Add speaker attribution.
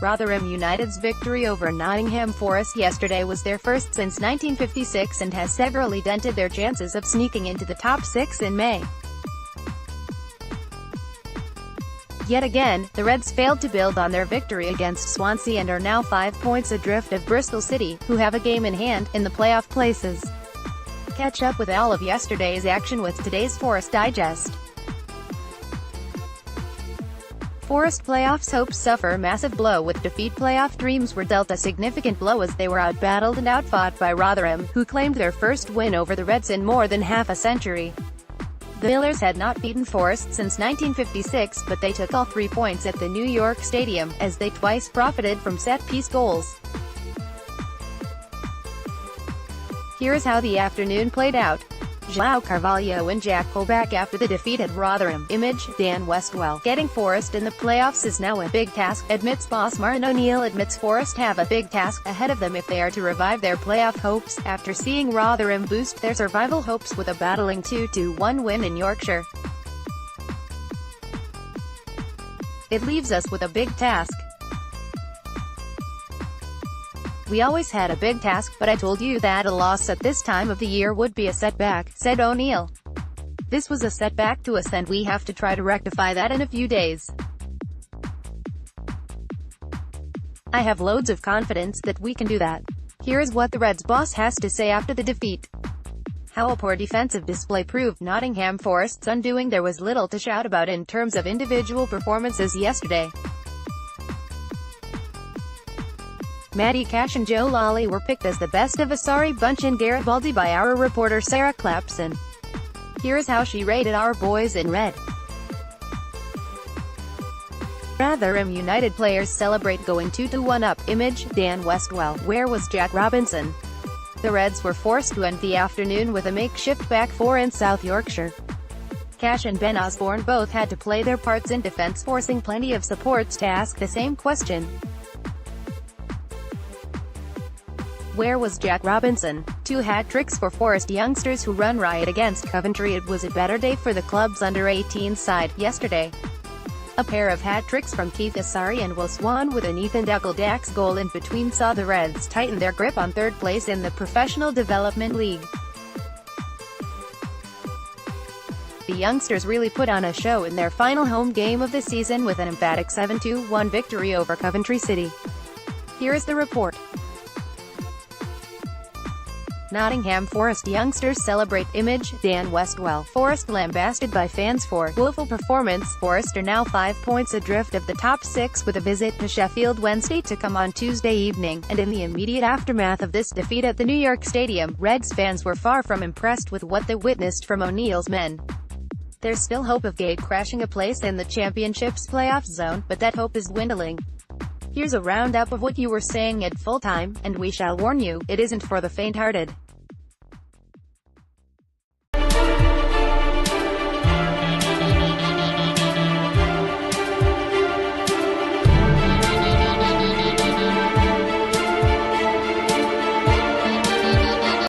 Speaker 1: Rotherham United's victory over Nottingham Forest yesterday was their first since 1956 and has severely dented their chances of sneaking into the top six in May. Yet again, the Reds failed to build on their victory against Swansea and are now 5 points adrift of Bristol City, who have a game in hand, in the playoff places. Catch up with all of yesterday's action with today's Forest Digest. Forest playoffs hopes suffer massive blow with defeat. Playoff dreams were dealt a significant blow as they were outbattled and outfought by Rotherham, who claimed their first win over the Reds in more than half a century. The Millers had not beaten Forest since 1956, but they took all 3 points at the New York Stadium, as they twice profited from set-piece goals. Here is how the afternoon played out. João Carvalho and Jack pull back after the defeat at Rotherham. Image, Dan Westwell. Getting Forest in the playoffs is now a big task, admits boss Martin O'Neill. Admits Forest have a big task ahead of them if they are to revive their playoff hopes, after seeing Rotherham boost their survival hopes with a battling 2-1 win in Yorkshire. It leaves us with a big task. We always had a big task, but I told you that a loss at this time of the year would be a setback, said O'Neill. This was a setback to us and we have to try to rectify that in a few days. I have loads of confidence that we can do that. Here is what the Reds boss has to say after the defeat. How a poor defensive display proved Nottingham Forest's undoing. There was little to shout about in terms of individual performances yesterday. Matty Cash and Joe Lally were picked as the best of a sorry bunch in Garibaldi by our reporter Sarah Clapson. Here is how she rated our boys in red. Rotherham United players celebrate going 2-1 up. Image, Dan Westwell. Where was Jack Robinson? The Reds were forced to end the afternoon with a makeshift back four in South Yorkshire. Cash and Ben Osborne both had to play their parts in defence, forcing plenty of supports to ask the same question. Where was Jack Robinson? 2 hat-tricks for Forest youngsters who run riot against Coventry. It was a better day for the club's under-18 side yesterday. A pair of hat-tricks from Keith Asari and Will Swan with an Ethan Duckle-Dax goal in between saw the Reds tighten their grip on third place in the Professional Development League. The youngsters really put on a show in their final home game of the season with an emphatic 7-1 victory over Coventry City. Here is the report. Nottingham Forest youngsters celebrate. Image, Dan Westwell. Forest lambasted by fans for woeful performance. Forest are now 5 points adrift of the top 6 with a visit to Sheffield Wednesday to come on Tuesday evening, and in the immediate aftermath of this defeat at the New York Stadium, Reds fans were far from impressed with what they witnessed from O'Neill's men. There's still hope of gate-crashing a place in the Championship's playoff zone, but that hope is dwindling. Here's a roundup of what you were saying at full time, and we shall warn you, it isn't for the faint-hearted.